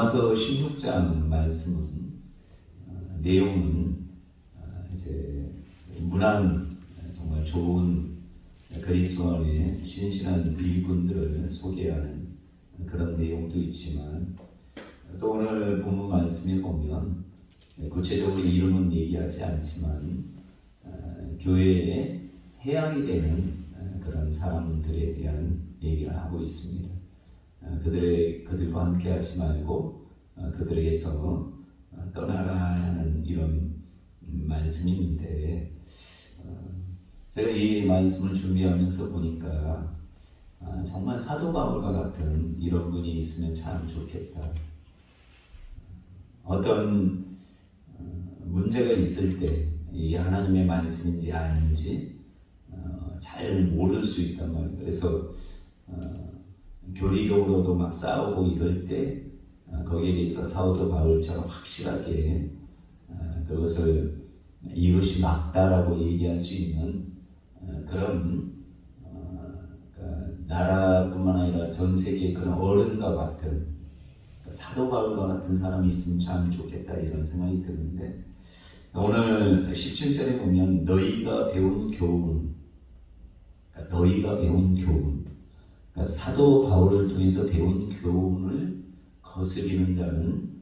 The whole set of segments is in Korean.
로마서 16장 말씀은 내용은 이제 무난 정말 좋은 그리스도 안에 신실한 일꾼들을 소개하는 그런 내용도 있지만 또 오늘 본문 말씀에 보면 구체적으로 이름은 얘기하지 않지만 교회에 해양이 되는 그런 사람들에 대한 얘기를 하고 있습니다. 그들과 함께 하지 말고 그들에게서 떠나라 하는 이런 말씀이 있는데 제가 이 말씀을 준비하면서 보니까 정말 사도 바울과 같은 이런 분이 있으면 참 좋겠다. 어떤 문제가 있을 때 이 하나님의 말씀인지 아닌지 잘 모를 수 있단 말이에요. 그래서 교리적으로도 막 싸우고 이럴 때 거기에 대해서 사도 바울처럼 확실하게 그것을 이것이 맞다라고 얘기할 수 있는 그런 나라뿐만 아니라 전 세계의 그런 어른과 같은 사도 바울과 같은 사람이 있으면 참 좋겠다 이런 생각이 드는데 오늘 17절에 보면 너희가 배운 교훈, 그러니까 사도 바울을 통해서 배운 교훈을 거스리는 자는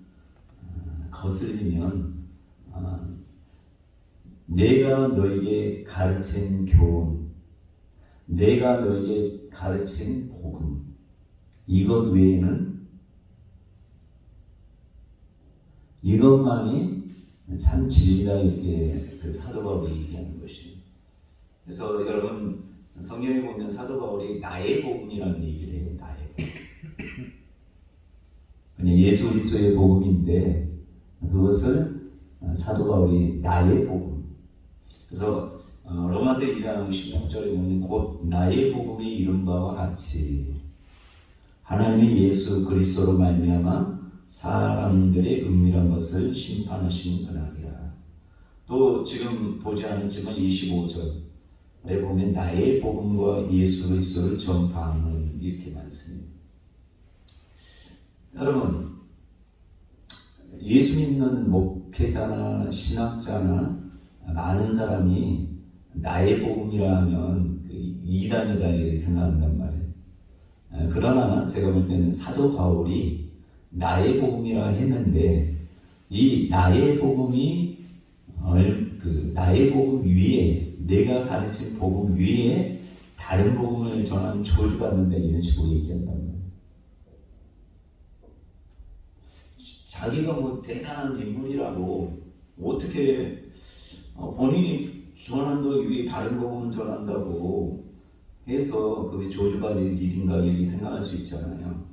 거슬리면 내가 너에게 가르친 교훈, 내가 너에게 가르친 복음 이것 외에는 이것만이 참 진리다 이렇게 그 사도 바울이 얘기하는 것이. 그래서 여러분 성경에 보면 사도 바울이 나의 복음이라는 얘기를 해요. 나의 복음. 그냥 예수 그리스도의 복음인데 그것을 사도 바울이 나의 복음. 그래서 로마서 2장 16절에 보면 곧 나의 복음의 이른 바와 같이 하나님의 예수 그리스도로 말미암아 사람들의 은밀한 것을 심판하신 그날이라. 또 지금 보지 않았지만 25절에 보면 나의 복음과 예수 그리스도를 전파하는 이렇게 말씀입니다. 여러분 예수 믿는 목회자나 신학자나 많은 사람이 나의 복음이라 하면 이단이다 이렇게 생각한단 말이에요. 그러나 제가 볼 때는 사도 바울이 나의 복음이라 했는데 이 나의 복음이 나의 복음 위에 내가 가르친 복음 위에 다른 복음을 전하는 저주받는다 이런 식으로 얘기한단 말이에요. 자기가 뭐 대단한 인물이라고 어떻게 본인이 전한 것 위에 다른 복음을 전한다고 해서 그게 저주받을 일인가 이렇게 생각할 수 있잖아요.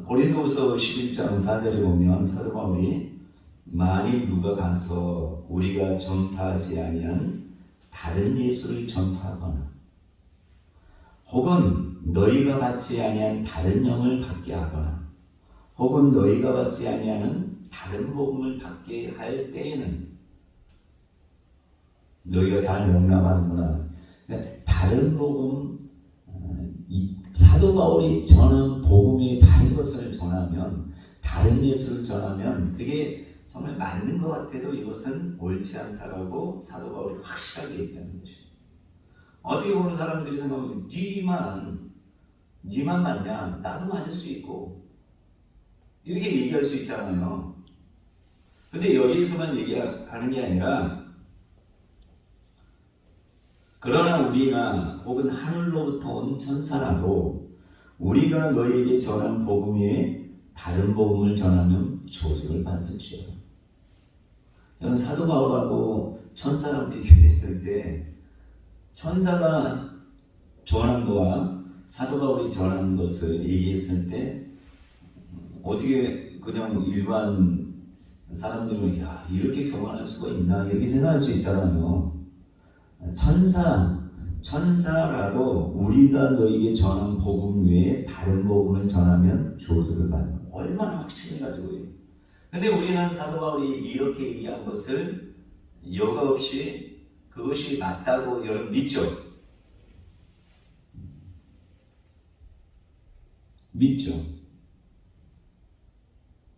고린도후서 11장 4절에 보면 사도 바울이 만일 누가 가서 우리가 전파하지 아니한 다른 예수를 전파하거나 혹은 너희가 받지 아니한 다른 영을 받게 하거나 혹은 너희가 받지 아니하는 다른 복음을 받게 할 때에는 너희가 잘 용납하는구나. 그러니까 다른 복음 사도 바울이 전한 복음의 다른 것을 전하면 다른 예수를 전하면 그게 정말 맞는 것 같아도 이것은 옳지 않다라고 사도 바울이 확실하게 얘기하는 것입니다. 어떻게 보는 사람들이 생각하면 니만 맞냐? 나도 맞을 수 있고 이렇게 얘기할 수 있잖아요. 근데 여기에서만 얘기하는 게 아니라 그러나 우리나 혹은 하늘로부터 온 천사라도 우리가 너희에게 전한 복음 외에 다른 복음을 전하면 저주를 받을지어다. 여러분 사도 바울하고 천사랑 비교했을 때 천사가 전한 거와 사도 바울이 전하는 것을 얘기했을 때 어떻게 그냥 일반 사람들은 야 이렇게 교만할 수가 있나 이렇게 생각할 수 있잖아요. 천사라도 우리가 너에게 전한 복음 외에 다른 복음을 전하면 저주를 받는 얼마나 확신이 가지고 해요. 근데 우리는 사도 바울이 이렇게 얘기한 것을 여과 없이 그것이 맞다고 여러분 믿죠? 믿죠?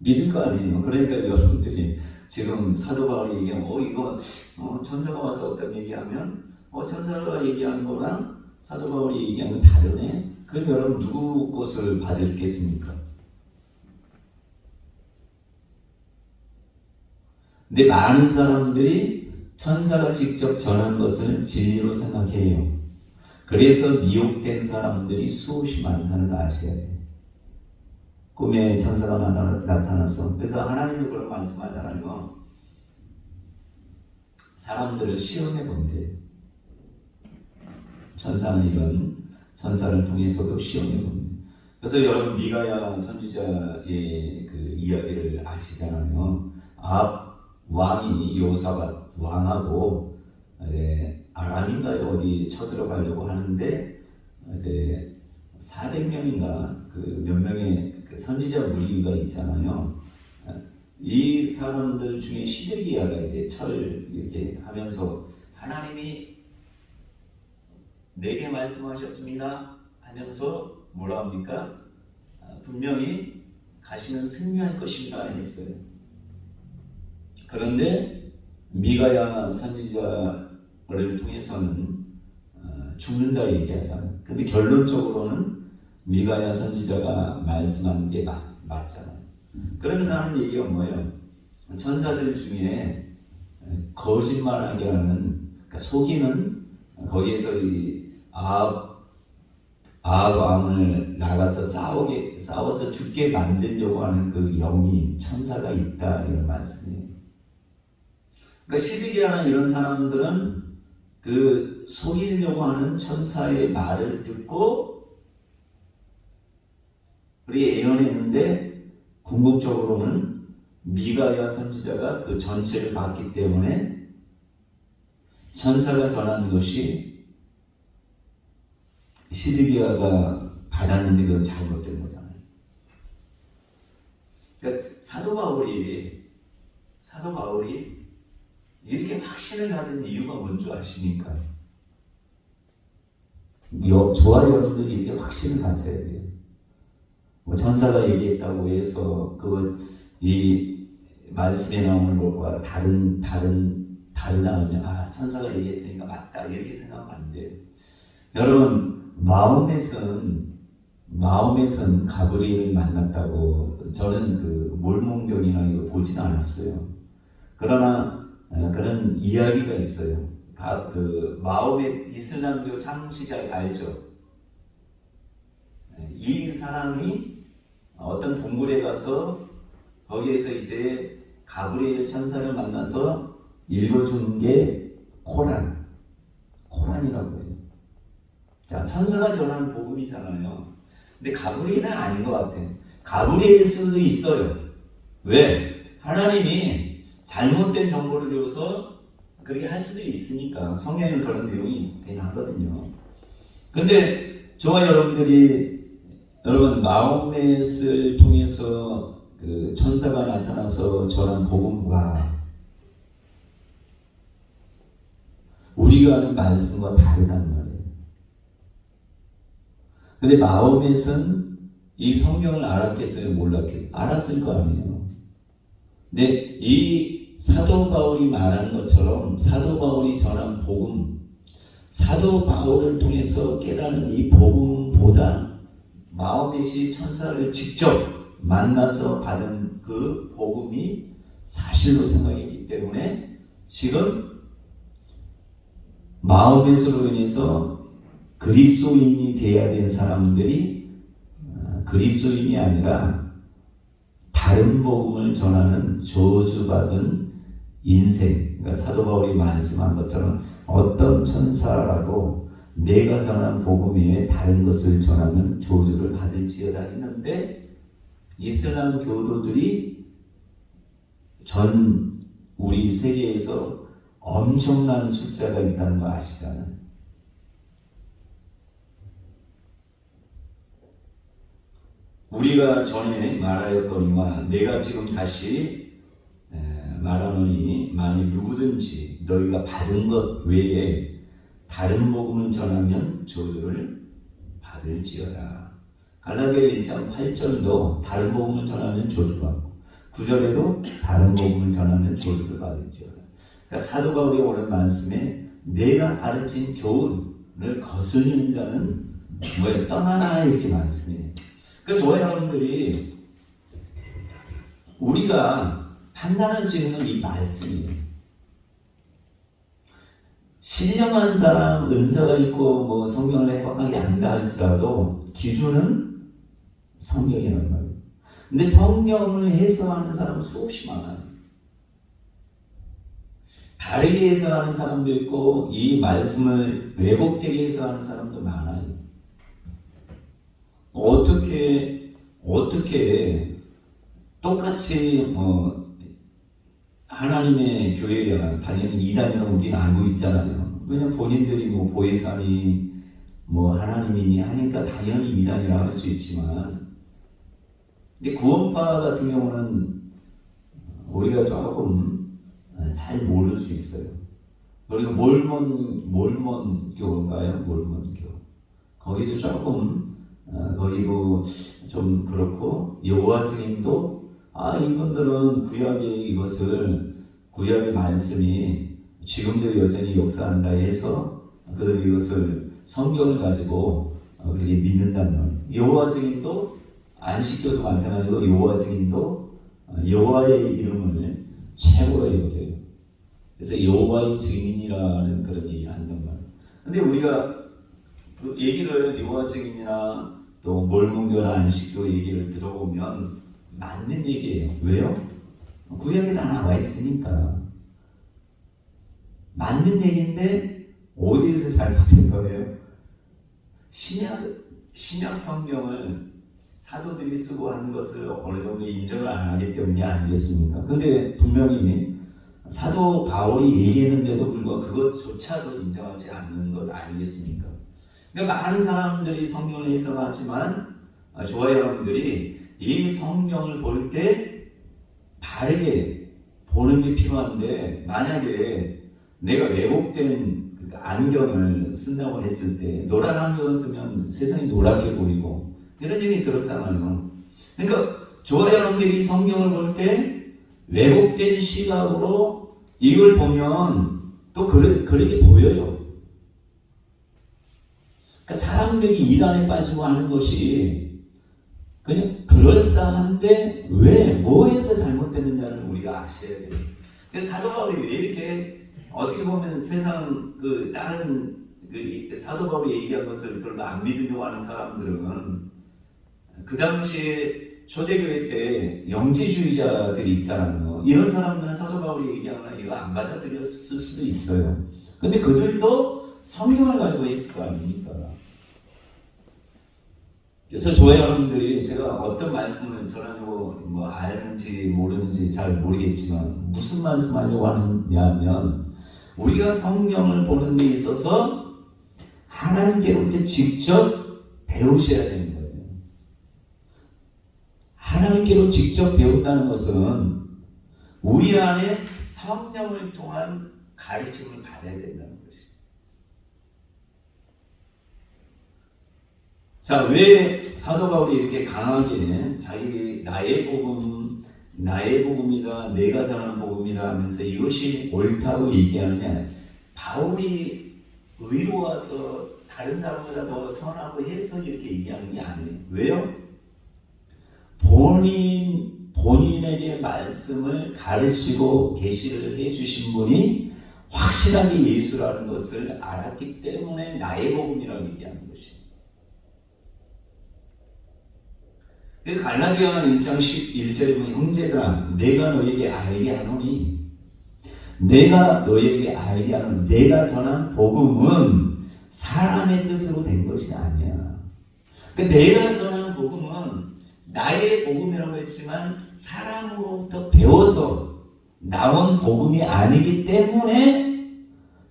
믿을 거 아니에요. 그러니까 여러분들이 지금 사도 바울이 얘기하면 이거 천사가 와서 어떤 얘기하면 천사가 얘기하는 거랑 사도 바울이 얘기하는 거 다르네. 그럼 여러분 누구 것을 받을겠습니까? 근데 많은 사람들이 천사가 직접 전한 것을 진리로 생각해요. 그래서 미혹된 사람들이 수없이 많다는 걸 아셔야 돼요. 꿈에 천사가 나타났어. 그래서 하나님도 그런 말씀하잖아요. 사람들을 시험해 본대요. 천사는 이런 천사를 통해서도 시험해 본대요. 그래서 여러분 미가야 선지자의 그 이야기를 아시잖아요. 왕이 요사밧 왕하고 이제 아람인가요 어디 쳐들어가려고 하는데 이제 400명인가 그 몇 명의 그 선지자 무리가 있잖아요. 이 사람들 중에 시드기야가 이제 이렇게 하면서 하나님이 내게 말씀하셨습니다 하면서 뭐라 합니까? 분명히 가시는 승리할 것입니다 했어요. 그런데 미가야 선지자를 통해서는 죽는다 얘기하잖아요. 근데 결론적으로는 미가야 선지자가 말씀한 게 맞잖아요. 그러면서 하는 얘기가 뭐예요? 천사들 중에 거짓말하게 하는, 그러니까 속이는, 거기에서 이 아합 왕을 나가서 싸워서 죽게 만들려고 하는 그 영이 천사가 있다 이런 말씀이에요. 그러니까 시드기야나 이런 사람들은 그 속이려고 하는 천사의 말을 듣고 우리 예언했는데 궁극적으로는 미가야 선지자가 그 전체를 봤기 때문에 천사가 전한 것이 시드기야가 받았는데 그건 잘못된 거잖아요. 그러니까 사도 바울이 이렇게 확신을 가진 이유가 뭔지 아십니까? 저와 여러분들이 이렇게 확신을 가져야 돼요. 천사가 얘기했다고 해서 이 말씀에 나오는 것과 다르다면 천사가 얘기했으니까 맞다 이렇게 생각하면 안 돼요. 여러분 마음에선 가브리엘을 만났다고 저는 그 몰몬경이나 이거 보진 않았어요. 그러나 그런 이야기가 있어요. 그 마음의 이슬람교 창시자 알죠? 이 사람이 어떤 동굴에 가서 거기에서 이제 가브리엘 천사를 만나서 읽어준 게 코란이라고 해요. 자, 천사가 전한 복음이잖아요. 근데 가브리엘은 아닌 것 같아요. 가브리엘일 수도 있어요. 왜? 하나님이 잘못된 정보를 줘서 그렇게 할 수도 있으니까 성경에는 그런 내용이 있긴 하거든요. 근데 저와 여러분 마호멧을 통해서 그 천사가 나타나서 전한 복음과 우리가 아는 말씀과 다르단 말이에요. 근데 마호멧은 이 성경을 알았겠어요? 몰랐겠어요? 알았을 거 아니에요. 근데 이 사도 바울이 말하는 것처럼 사도 바울이 전한 복음, 사도 바울을 통해서 깨닫는 이 복음보다 마호멧이 천사를 직접 만나서 받은 그 복음이 사실로 생각했기 때문에 지금 마호멧으로 인해서 그리스도인이 되어야 된 사람들이 그리스도인이 아니라 다른 복음을 전하는 저주받은 인생, 그러니까 사도 바울이 말씀한 것처럼 어떤 천사라도 내가 전한 복음 외에 다른 것을 전하면 저주를 받을지어다 했는데 이슬람 교도들이 전 우리 세계에서 엄청난 숫자가 있다는 거 아시잖아요. 우리가 전에 말하였거니와 내가 지금 다시 말하노니 만일 누구든지 너희가 받은 것 외에 다른 복음을 전하면 저주를 받을지어다. 갈라디아 1장 8절도 다른 복음을 전하면 저주받고 9절에도 다른 복음을 전하면 저주를 받을지어다. 그러니까 사도 바울이 오는 말씀에 내가 가르친 교훈을 거스르는 자는 뭐에 떠나라 이렇게 말씀해요. 그러니까 저와 여러분들이 우리가 판단할 수 있는 이 말씀이에요. 신령한 사람, 은사가 있고 뭐 성경을 해박하게 안다 할지라도 기준은 성경이란 말이에요. 근데 성경을 해석하는 사람은 수없이 많아요. 다르게 해석하는 사람도 있고 이 말씀을 왜곡되게 해석하는 사람도 많아요. 어떻게 똑같이 하나님의 교회가 당연히 이단이라고 우리는 알고 있잖아요. 왜냐면 본인들이 뭐 보혜사니 뭐 하나님이니 하니까 당연히 이단이라고 할 수 있지만, 근데 구원파 같은 경우는 우리가 조금 잘 모를 수 있어요. 우리가 몰몬 교인가요? 몰몬 교. 거기도 조금 거기도 좀 그렇고, 여호와 증인도 이분들은 구약의 말씀이 지금도 여전히 역사한다 해서 그들이 이것을 성경을 가지고 그렇게 믿는단 말이에요. 여호와 증인도 안식교도 마찬가지고 여호와 증인도 여호와의 이름을 최고로 여겨요. 그래서 여호와의 증인이라는 그런 얘기를 한단 말이에요. 근데 우리가 그 얘기를 여호와 증인이나 또 몰몬교나 안식교 얘기를 들어보면 맞는 얘기예요. 왜요? 구약에 다 나와 있으니까. 맞는 얘기인데 어디에서 잘못된 거예요? 신약 성경을 사도들이 쓰고 하는 것을 어느 정도 인정을 안 하기 때문이 아니겠습니까? 근데 분명히 사도 바울이 얘기했는데도 불구하고 그것조차도 인정하지 않는 것 아니겠습니까? 그러니까 많은 사람들이 성경을 해석하지만 저와 여러분들이 이 성경을 볼 때 다르게 보는 게 필요한데, 만약에 내가 왜곡된 안경을 쓴다고 했을 때 노란 안경을 쓰면 세상이 노랗게 보이고 이런 얘기 들었잖아요. 그러니까 저와 여러분들이 성경을 볼 때 왜곡된 시각으로 이걸 보면 또 그렇게 보여요. 그러니까 사람들이 이단에 빠지고 하는 것이 그냥 그럴싸한데 왜 뭐에서 잘못됐느냐를 우리가 아셔야 돼요. 그래서 사도 바울이 왜 이렇게 어떻게 보면 세상 다른 사도 바울이 얘기한 것을 별로 안 믿으려고 하는 사람들은 그 당시에 초대교회 때 영지주의자들이 있잖아요. 이런 사람들은 사도 바울이 얘기하거나 이거 안 받아들였을 수도 있어요. 근데 그들도 성경을 가지고 있을 거 아닙니까? 그래서 저와 여러분들이 제가 어떤 말씀을 전하려고 뭐 알는지 모르는지 잘 모르겠지만 무슨 말씀하려고 하느냐면, 우리가 성경을 보는 데 있어서 하나님께로부터 직접 배우셔야 되는 거예요. 하나님께로 직접 배운다는 것은 우리 안에 성령을 통한 가르침을 받아야 된다는 것이죠. 자, 왜 사도 바울이 이렇게 강하게 나의 복음이다, 내가 전한 복음이라 하면서 이것이 옳다고 얘기하느냐? 바울이 의로워서 다른 사람보다 더 선하고 해서 이렇게 얘기하는 게 아니에요. 왜요? 본인에게 말씀을 가르치고 계시를 해주신 분이 확실하게 예수라는 것을 알았기 때문에 나의 복음이라고 얘기하는 것이에요. 그래서 갈라디아 1장 11절에 보면, 형제들아 내가 너에게 알게 하노니 내가 전한 복음은 사람의 뜻으로 된 것이 아니야. 그러니까 내가 전한 복음은 나의 복음이라고 했지만 사람으로부터 배워서 나온 복음이 아니기 때문에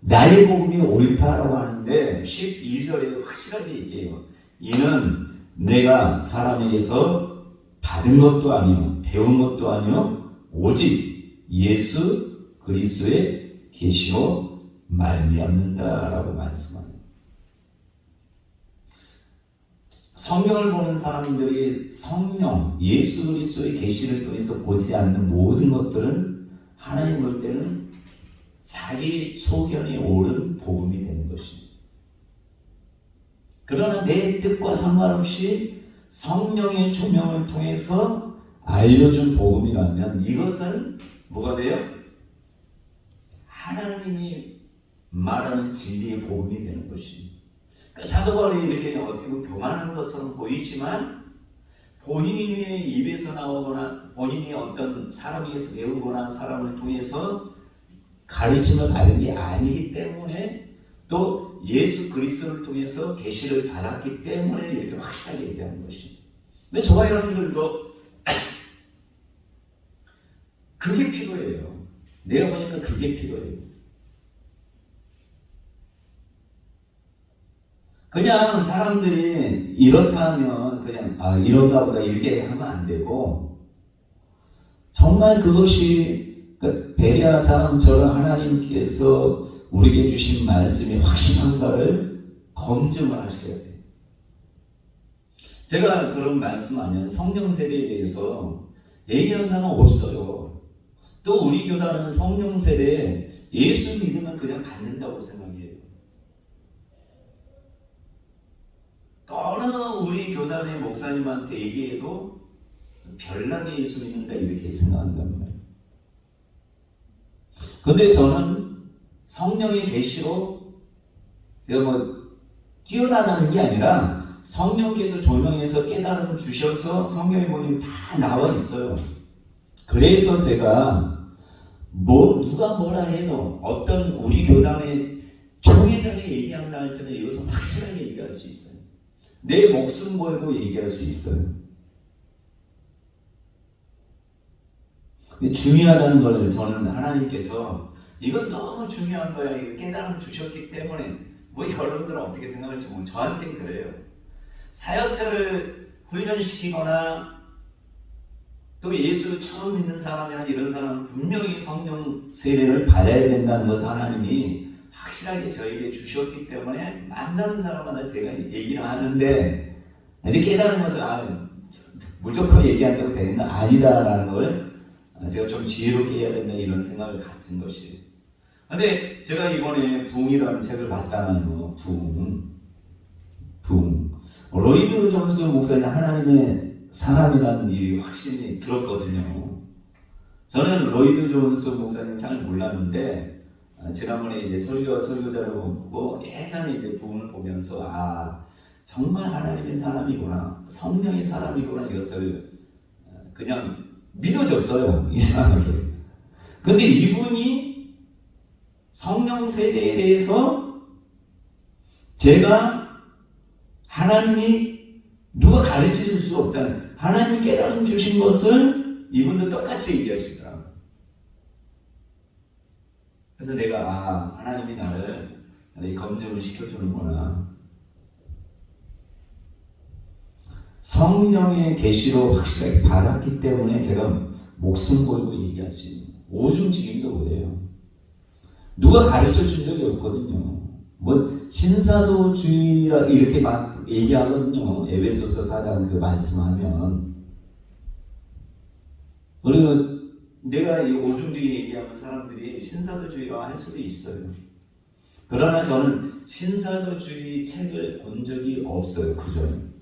나의 복음이 옳다라고 하는데, 12절에 확실하게 얘기해요. 이는 내가 사람에게서 받은 것도 아니요 배운 것도 아니요 오직 예수 그리스도의 계시로 말미암는다라고 말씀합니다. 성경을 보는 사람들이 성령, 예수 그리스도의 계시를 통해서 보지 않는 모든 것들은 하나님 볼 때는 자기 소견에 옳은 복음이 되는 것입니다. 그러나 내 뜻과 상관없이 성령의 조명을 통해서 알려준 복음이라면 이것은 뭐가 돼요? 하나님이 말하는 진리의 복음이 되는 것입니다. 그러니까 사도 바울이 이렇게 어떻게 보면 교만한 것처럼 보이지만 본인의 입에서 나오거나 본인이 어떤 사람에게서 배우거나 사람을 통해서 가르침을 받은 게 아니기 때문에 또 예수 그리스도를 통해서 계시를 받았기 때문에 이렇게 확실하게 얘기하는 것입니다. 근데 저와 여러분들도 그게 필요해요. 내가 보니까 그게 필요해요. 그냥 사람들이 이렇다 하면 그냥 이런가 보다 이렇게 하면 안 되고 정말 그것이 베레아 사람처럼 하나님께서 우리에게 주신 말씀이 확실한가를 검증을 하셔야 돼요. 제가 그런 말씀하면 성령 세대에 대해서 얘기하는 사람은 없어요. 또 우리 교단은 성령 세대에 예수 믿으면 그냥 받는다고 생각해요. 어느 우리 교단의 목사님한테 얘기해도 별나게 예수 믿는다 이렇게 생각한단 말이에요. 근데 저는 성령의 계시로 제가 뛰어나가는 게 아니라 성령께서 조명해서 깨달음을 주셔서 성경에 보면 다 나와 있어요. 그래서 제가 누가 뭐라 해도 어떤 우리 교단의 총회장이 얘기한다 할지는 이것은 확실하게 얘기할 수 있어요. 내 목숨 걸고 얘기할 수 있어요. 중요하다는 걸 저는 하나님께서 이건 너무 중요한 거야. 이거 깨달음 주셨기 때문에 여러분들은 어떻게 생각할지 모르겠어요. 저한테는 그래요. 사역자를 훈련시키거나 또 예수를 처음 믿는 사람이나 이런 사람은 분명히 성령 세례를 받아야 된다는 것을 하나님이 확실하게 저에게 주셨기 때문에 만나는 사람마다 제가 얘기를 하는데 이제 깨달은 것을 무조건 얘기한다고 되는 건 아니다라는 걸 제가 좀 지혜롭게 해야 된다 이런 생각을 가진 것이에요. 근데 제가 이번에 부흥이라는 책을 봤잖아요. 부흥. 로이드 존스 목사님 하나님의 사람이라는 일이 확신이 들었거든요. 저는 로이드 존스 목사님 잘 몰랐는데 지난번에 이제 설교자를 보고 예전에 이제 부흥을 보면서 정말 하나님의 사람이구나, 성령의 사람이구나 이것을 그냥 믿어졌어요. 이상하게. 근데 이분이 성령 세대에 대해서 제가 하나님이 누가 가르쳐 줄 수 없잖아요. 하나님이 깨달음 주신 것을 이분도 똑같이 얘기하시더라고요. 그래서 내가 하나님이 나를 검증을 시켜주는구나. 성령의 계시로 확실하게 받았기 때문에 제가 목숨 걸고 얘기할 수 있는 오중직임도 그래요. 누가 가르쳐 준 적이 없거든요. 신사도주의라 이렇게 막 얘기하거든요. 에베소서 4장 그 말씀하면. 그리고 내가 이 오중주의 얘기하면 사람들이 신사도주의라고 할 수도 있어요. 그러나 저는 신사도주의 책을 본 적이 없어요. 그전에.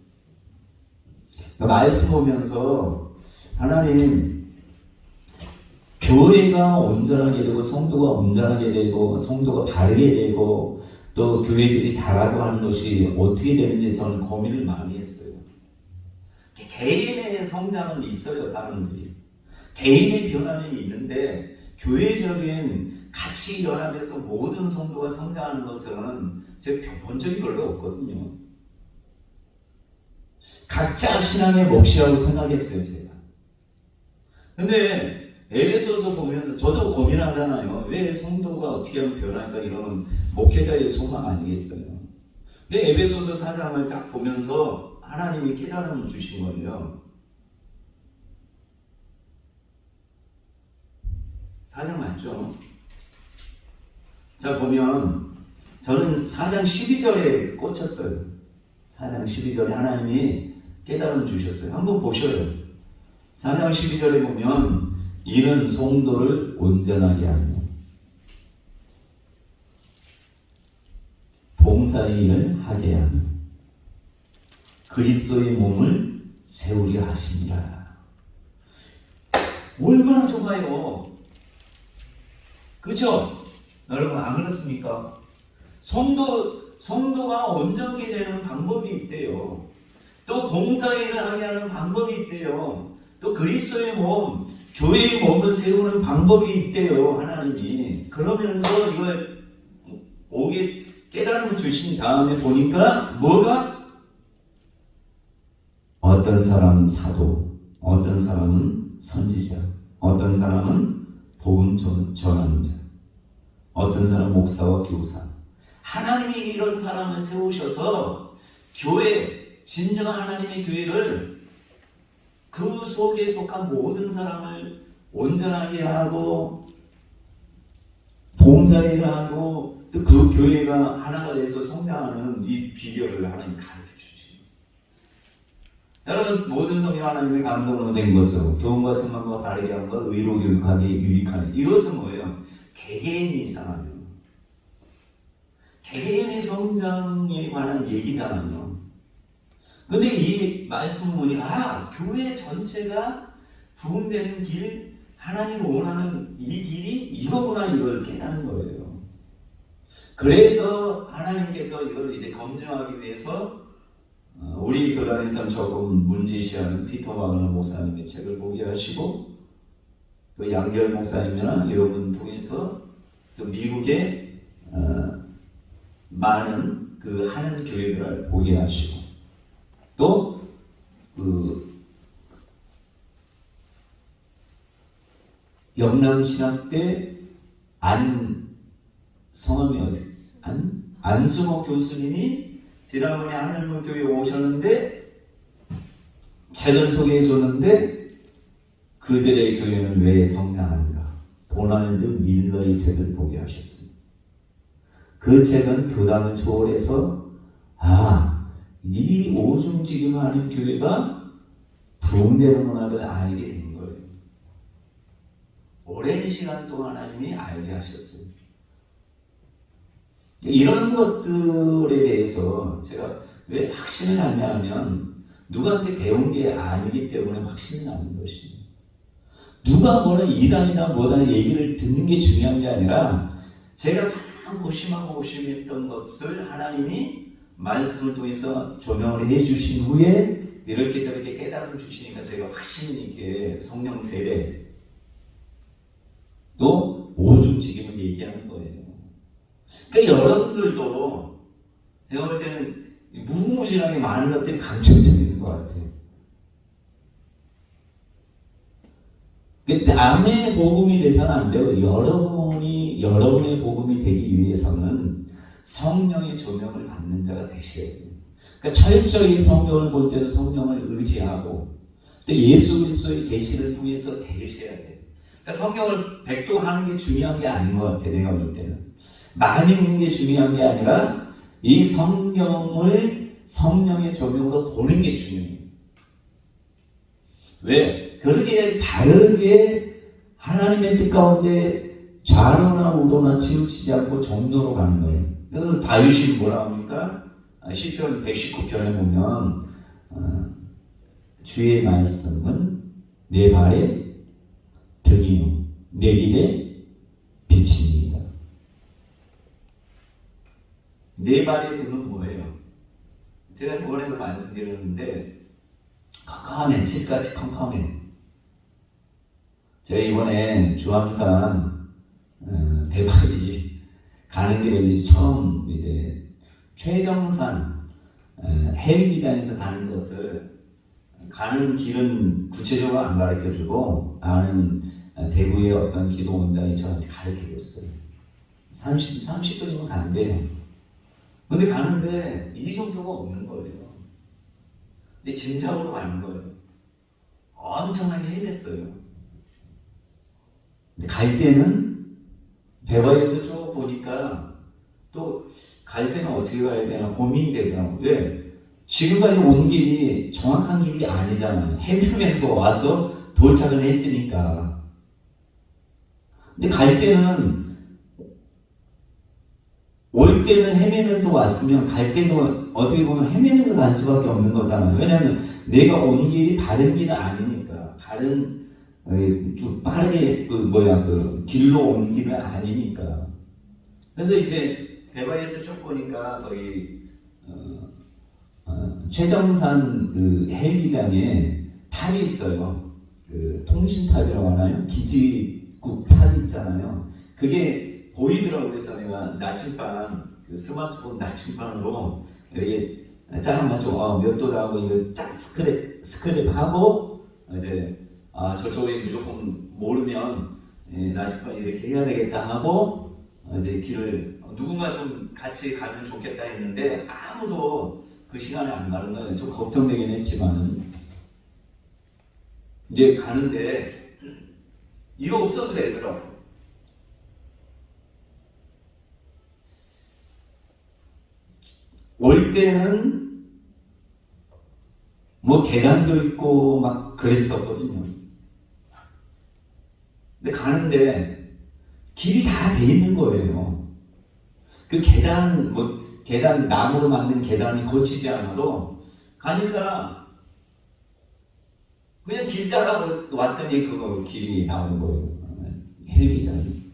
말씀 보면서 하나님 교회가 온전하게 되고 성도가 온전하게 되고 성도가 바르게 되고 또 교회들이 잘하고 하는 것이 어떻게 되는지 저는 고민을 많이 했어요. 개인의 성장은 있어요. 사람들이 개인의 변화는 있는데 교회적인 같이 연합해서 모든 성도가 성장하는 것은 제가 본 적이 별로 없거든요. 각자 신앙의 몫이라고 생각했어요. 제가. 근데 에베소서 보면서 저도 고민하잖아요. 왜 성도가 어떻게 하면 변할까 이런 목회자의 소망 아니겠어요. 근데 에베소서 4장을 딱 보면서 하나님이 깨달음을 주신 거예요. 4장 맞죠? 자 보면 저는 4장 12절에 꽂혔어요. 4장 12절에 하나님이 깨달음 주셨어요. 한번 보셔요. 4장 12절에 보면 이는 성도를 온전하게 하며 봉사의 일을 하게 하며 그리스도의 몸을 세우려 하시니라. 얼마나 좋아요. 그렇죠? 여러분 안 그렇습니까? 성도가 온전하게 되는 방법이 있대요. 또 봉사일을 하게 하는 방법이 있대요. 또 그리스도의 몸, 교회의 몸을 세우는 방법이 있대요. 하나님이. 그러면서 이걸 오게 깨달음을 주신 다음에 보니까 뭐가? 어떤 사람은 사도, 어떤 사람은 선지자, 어떤 사람은 복음 전하는 자, 어떤 사람은 목사와 교사. 하나님이 이런 사람을 세우셔서 교회, 진정한 하나님의 교회를 그 속에 속한 모든 사람을 온전하게 하고 봉사일을 하고 또 그 교회가 하나가 돼서 성장하는 이 비결을 하나님 가르쳐 주시죠. 여러분 모든 성령 하나님의 감동으로 된 것으로 교훈과 책망과 바르게 함과 의로 교육하게 유익하는 이것은 뭐예요? 개개인이잖아요. 개개인의 성장에 관한 얘기잖아요. 근데 이 말씀 보니까 교회 전체가 부흥되는 길, 하나님이 원하는 이 길이 이거구나 이걸 깨닫는 거예요. 그래서 하나님께서 이걸 이제 검증하기 위해서 우리 교단에서는 조금 문제시하는 피터 와그너 목사님의 책을 보게 하시고 또 양결 목사님이나 여러분 통해서 또 미국의 많은 그 하는 교회들을 보게 하시고 또 영남신학 때 성함이 어디? 안승호 교수님이 지난번에 하늘문 교회에 오셨는데 책을 소개해 줬는데 그들의 교회는 왜 성장하는가? 도널드 밀러의 책을 보게 하셨습니다. 그 책은 교단을 초월해서 이 오중지경하는 교회가 부흥되는구나를 알게 된 거예요. 오랜 시간 동안 하나님이 알게 하셨어요. 이런 것들에 대해서 제가 왜 확신을 하냐 하면 누구한테 배운 게 아니기 때문에 확신이 나는 것이에요. 누가 뭐라 이단이나 뭐다 얘기를 듣는 게 중요한 게 아니라 제가 가장 고심하고 고심했던 것을 하나님이 말씀을 통해서 조명을 해주신 후에 이렇게 저렇게 깨달음을 주시니까 제가 확신 있게 성령 세례 또 오중직임을 얘기하는 거예요. 그러니까 여러분들도 제가 볼 때는 무궁무진하게 많은 것들이 감춰져 있는 것 같아요. 남의 복음이 돼서는 안 되고 여러분의 복음이 되기 위해서는 성령의 조명을 받는 자가 되셔야 돼요. 그러니까 철저히 성경을 볼 때도 성령을 의지하고 또 예수 그리스도의 계시를 통해서 되셔야 돼요. 그러니까 성경을 백독하는 게 중요한 게 아닌 것 같아요. 내가 볼 때는 많이 읽는 게 중요한 게 아니라 이 성경을 성령의 조명으로 보는 게 중요해요. 왜? 그렇게 다르게 하나님의 뜻 가운데 좌로나 우로나 치우치지 않고 정로로 가는 거예요. 그래서 다윗이 뭐라 합니까? 시편 119편에 보면 주의 말씀은 내 발의 등이요 내 길의 빛입니다. 내 발의 등은 뭐예요? 제가 저번에도 말씀드렸는데 컴컴해, 칠같이 컴컴해. 제가 이번에 주황산 대박이 가는 길을 이제 처음 이제 최정산 헬기장에서 가는 것을 가는 길은 구체적으로 안 가르쳐주고 아는 대구의 어떤 기도 원장이 저한테 가르쳐줬어요. 30분이면 간대요. 근데 가는데 이정표가 없는 거예요. 근데 짐작으로 가는 거예요. 엄청나게 헤맸어요. 근데 갈 때는 대화에서 쭉 보니까 또 갈 때는 어떻게 가야 되나 고민이 되더라고요. 왜? 지금까지 온 길이 정확한 길이 아니잖아요. 헤매면서 와서 도착을 했으니까. 근데 갈 때는, 올 때는 헤매면서 왔으면 갈 때도 어떻게 보면 헤매면서 갈 수밖에 없는 거잖아요. 왜냐하면 내가 온 길이 다른 길은 아니니까. 다른 좀 빠르게 길로 온 길은 아니니까. 그래서 이제 베바에서 쭉 보니까 거기 최정산 그 헬기장에 탑이 있어요. 그 통신탑이라고 하나요? 기지국 탑이 있잖아요. 그게 보이더라고요. 그래서 내가 나침반, 그 스마트폰 나침반으로 이렇게 짝 맞춰 몇 도다 하고 이거 짝 스크랩하고 이제 저쪽에 무조건 모르면 나침반 이렇게 해야 되겠다 하고 이제 길을 누군가 좀 같이 가면 좋겠다 했는데 아무도 그 시간에 안 가는 건 좀 걱정되긴 했지만 이제 가는데 이거 없어도 되더라고. 올 때는 뭐 계단도 있고 막 그랬었거든요. 근데 가는데 길이 다 돼 있는 거예요. 그 계단 나무로 만든 계단이 거치지 않아도 가니까 그냥 길 따라 왔더니 그거 길이 나오는 거예요. 헬기장이.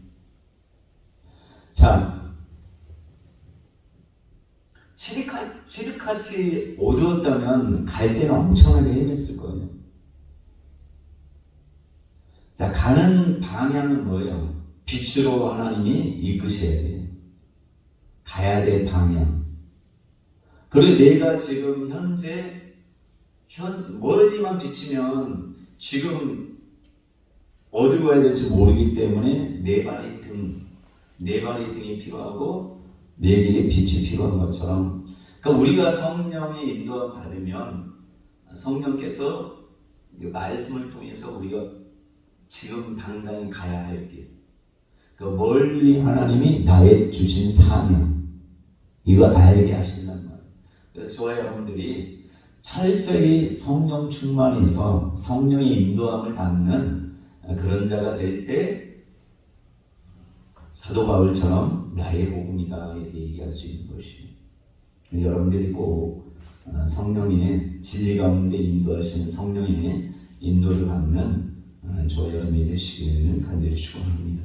자, 칠흑같이 어두웠다면 갈 때는 엄청나게 헤맸을 거예요. 자, 가는 방향은 뭐예요? 빛으로 하나님이 이끄셔야 돼요. 가야 될 방향. 그리고 내가 지금 현재 멀리만 비치면 지금 어디로 가야 될지 모르기 때문에 네 발의 등이 필요하고 네 개의 빛이 필요한 것처럼, 그러니까 우리가 성령의 인도함 받으면 성령께서 말씀을 통해서 우리가 지금 당장에 가야 할 길, 그 멀리 하나님이 나의 주신 사명, 이거 알게 하신단 말이에요. 그래서 저와 여러분들이 철저히 성령 충만해서 성령의 인도함을 받는 그런 자가 될 때 사도 바울처럼 나의 복음이다 이렇게 얘기할 수 있는 것이에요. 여러분들이 꼭 성령의 진리 가운데 인도하시는 성령의 인도를 받는 저와 여러분이 되시기를 간절히 축원합니다.